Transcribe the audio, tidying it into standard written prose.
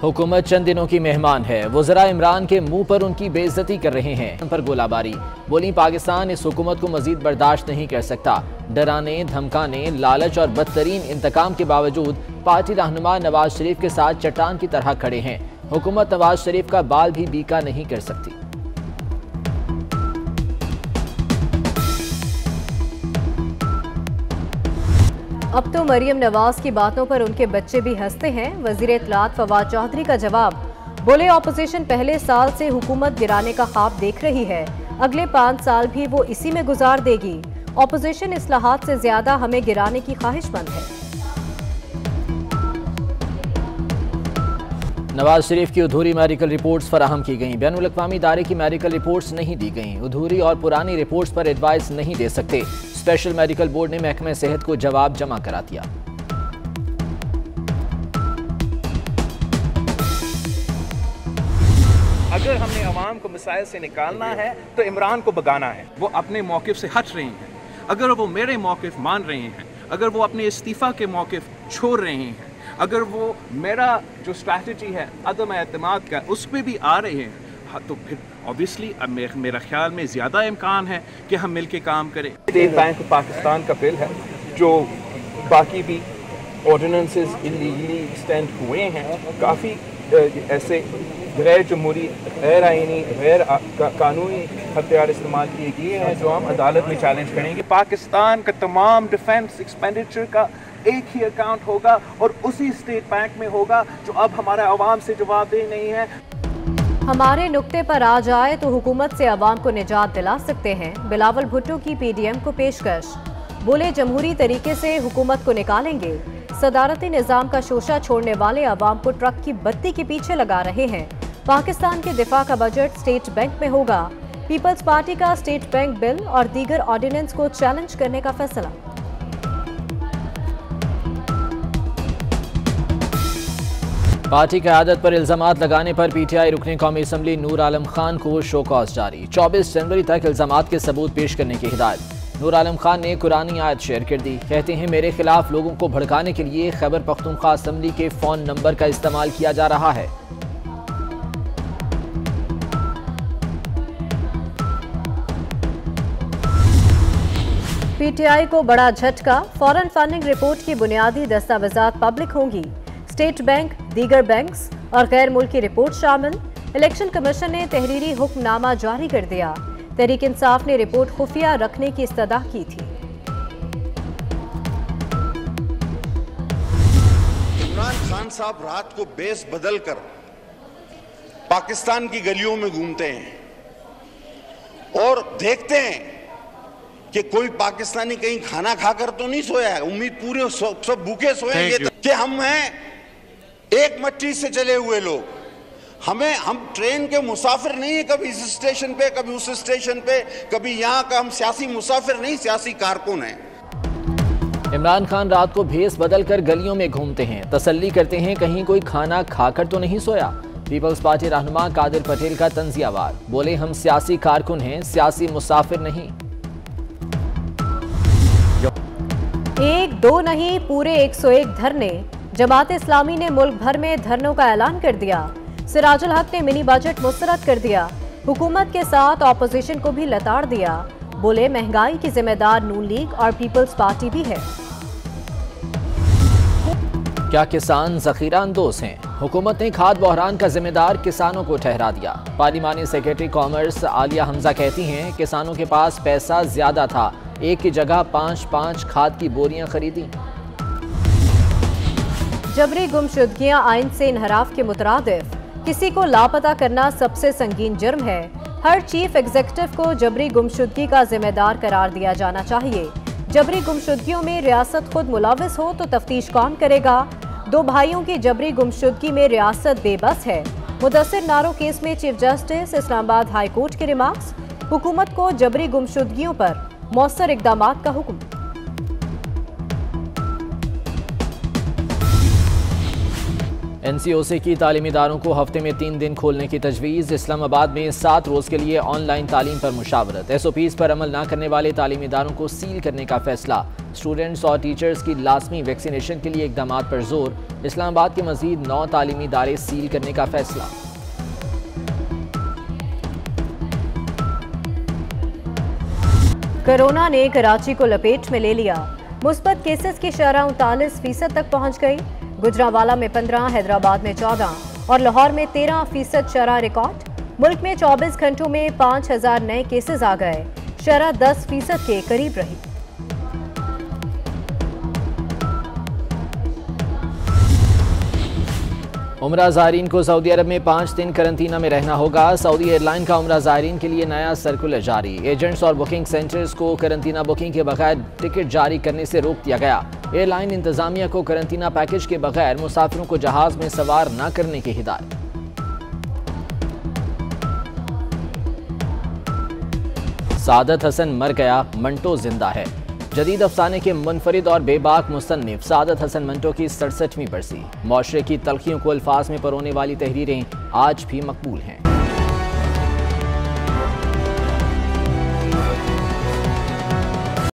हुकूमत चंद दिनों की मेहमान है, वज़रा इमरान के मुंह पर उनकी बेइज्जती कर रहे हैं। उन पर गोलाबारी बोली, पाकिस्तान इस हुकूमत को मजीद बर्दाश्त नहीं कर सकता। डराने, धमकाने, लालच और बदतरीन इंतकाम के बावजूद पार्टी रहनुमा नवाज शरीफ के साथ चट्टान की तरह खड़े हैं। हुकूमत नवाज शरीफ का बाल भी बीका नहीं कर सकती। अब तो मरियम नवाज की बातों पर उनके बच्चे भी हंसते हैं। वजीर इत्तलात फवाद चौधरी का जवाब, बोले ऑपोजिशन पहले साल से हुकूमत गिराने का ख्वाब देख रही है, अगले 5 साल भी वो इसी में गुजार देगी। ऑपोजिशन इस्लाहात से ज्यादा हमें गिराने की ख्वाहिशमंद है। नवाज शरीफ की अधूरी मेडिकल रिपोर्ट्स फराहम की गईं। बैनुल अक़वामी इदारे की मेडिकल रिपोर्ट्स नहीं दी गईं। अधूरी और पुरानी रिपोर्ट्स पर एडवाइस नहीं दे सकते। स्पेशल मेडिकल बोर्ड ने महकमे सेहत को जवाब जमा करा दिया। अगर हमने अवाम को मसाइल से निकालना है तो इमरान को भगाना है। वो अपने मौक़िफ़ से हट रहे हैं। अगर वो मेरे मौक़िफ़ मान रहे हैं, अगर वो अपने इस्तीफ़ा के मौक़िफ़ छोड़ रहे हैं, अगर वो मेरा जो स्ट्रैटेजी है अदम एतमाद का उस पर भी आ रहे हैं, तो फिर ऑब्वियसली अब मेरा ख्याल में ज़्यादा इम्कान है कि हम मिल के काम करें। स्टेट बैंक ऑफ पाकिस्तान का बिल है, जो बाकी भी ऑर्डिनेंसेस इलीगली एक्सटेंड हुए हैं, काफ़ी ऐसे गैर जमहूरी, गैर आइनी, गैर कानूनी हथियार इस्तेमाल किए गए हैं जो हम अदालत में चैलेंज करेंगे। पाकिस्तान का तमाम डिफेंस एक्सपेंडिचर का एक ही अकाउंट होगा और उसी स्टेट बैंक में होगा जो अब हमारे अवाम से जवाबदेह नहीं है। हमारे नुक्ते पर आ जाए तो हुकूमत से अवाम को निजात दिला सकते हैं। बिलावल भुट्टो की PDM को पेशकश, बोले जमहूरी तरीके से हुकूमत को निकालेंगे। सदारती निज़ाम का शोशा छोड़ने वाले अवाम को ट्रक की बत्ती के पीछे लगा रहे हैं। पाकिस्तान के दिफा का बजट स्टेट बैंक में होगा। पीपल्स पार्टी का स्टेट बैंक बिल और दीगर ऑर्डिनेंस को चैलेंज करने का फैसला। पार्टी क़यादत पर इल्जामात लगाने पर PTI रुकने कौमी असम्बली नूर आलम खान को शोकॉज जारी। 24 जनवरी तक इल्जामात के सबूत पेश करने की हिदायत। नूर आलम खान ने कुरानी आयत शेयर कर दी। कहते हैं, मेरे खिलाफ लोगों को भड़काने के लिए खैबर पख्तूनख्वा असम्बली के फ़ोन नंबर का इस्तेमाल किया जा रहा है। PTI को बड़ा झटका, फॉरेन फंडिंग रिपोर्ट की बुनियादी दस्तावेजात पब्लिक होंगी। स्टेट बैंक, दीगर बैंक्स और गैर मुल्की रिपोर्ट शामिल। इलेक्शन कमीशन ने तहरीरी हुक्मनामा जारी कर दिया। तहरीक इंसाफ ने रिपोर्ट खुफिया रखने की इस्तदा की थी। इमरान खान साहब रात को बेस बदल कर पाकिस्तान की गलियों में घूमते हैं और देखते हैं कि कोई पाकिस्तानी कहीं खाना खाकर तो नहीं सोया है। उम्मीद पूरे सब भूखे सोएंगे कि हम हैं एक मट्टी से चले हुए लोग। हम ट्रेन के मुसाफिर नहीं है, कभी इस स्टेशन पे कभी उस स्टेशन पे, कभी यहाँ का हम सियासी मुसाफिर नहीं, सियासी कारकुन हैं। इमरान खान रात को भेस बदल कर गलियों में घूमते हैं, तसल्ली करते हैं कहीं कोई खाना खाकर तो नहीं सोया। पीपल्स पार्टी रहनुमा कादिर पटेल का तंजियावार, बोले हम सियासी कारकुन हैं, सियासी मुसाफिर नहीं। 1, 2 नहीं, पूरे 101 धरने। जमात इस्लामी ने मुल्क भर में धरनों का ऐलान कर दिया। सिराजुल हक ने मिनी बजट मुस्तरद कर दिया। हुकूमत के साथ ऑपोजिशन को भी लताड़ दिया। बोले महंगाई की जिम्मेदार नून लीग और पीपल्स पार्टी भी है। क्या किसान जखीरा अंदोज हैं? हुकूमत ने खाद बहरान का जिम्मेदार किसानों को ठहरा दिया। पार्लिमानी सेक्रेटरी कॉमर्स आलिया हमजा कहती हैं, किसानों के पास पैसा ज्यादा था, एक की जगह 5-5 खाद की बोरियां खरीदी। जबरी गुमशुदगियां आइन से इनहराफ के मुतरादिफ। किसी को लापता करना सबसे संगीन जुर्म है। हर चीफ एग्जीक्यूटिव को जबरी गुमशुदगी का जिम्मेदार करार दिया जाना चाहिए। जबरी गुमशुदगियों में रियासत खुद मुलविस हो तो तफ्तीश कौन करेगा? 2 भाइयों की जबरी गुमशुदगी में रियासत बेबस है। मुदस्सिर नारो केस में chief justice Islamabad high court के रिमार्क्स। हुकूमत को जबरी गुमशुदगियों पर मौसर इक़दामात का हुक्म। NCOC की तालीमी इदारों को हफ्ते में 3 दिन खोलने की तजवीज़। इस्लामाबाद में 7 रोज़ के लिए ऑनलाइन तालीम पर मुशावरत। SOPs पर अमल न करने वाले तालीमी इदारों को सील करने का फैसला। स्टूडेंट्स और टीचर्स की लाजमी वैक्सीनेशन के लिए इक़दामात पर जोर। इस्लामाबाद के मजीद 9 तालीमी इदारे सील करने का फैसला। कोरोना ने कराची को लपेट में ले लिया। मुस्बत केसेस की शरह 39% तक पहुंच गई। गुजरांवाला में 15, हैदराबाद में 14 और लाहौर में 13% शरह रिकॉर्ड। मुल्क में 24 घंटों में 5000 नए केसेस आ गए। शरह 10% के करीब रही। उमरा ज़ायरीन को सऊदी अरब में 5 दिन करंतना में रहना होगा। सऊदी एयरलाइन का उमरा ज़ायरीन के लिए नया सर्कुलर जारी। एजेंट्स और बुकिंग सेंटर्स को करंतना बुकिंग के बगैर टिकट जारी करने से रोक दिया गया। एयरलाइन इंतजामिया को करंतना पैकेज के बगैर मुसाफिरों को जहाज में सवार न करने की हिदायत। सादत हसन मर गया, मंटो जिंदा है। जदीद अफसाने के मुनफरिद और बेबाक मुसन्निफ सादत हसन मंटो की 67वीं बरसी। मुआशरे की तलखियों को अल्फाज में परोने वाली तहरीरें आज भी मकबूल हैं।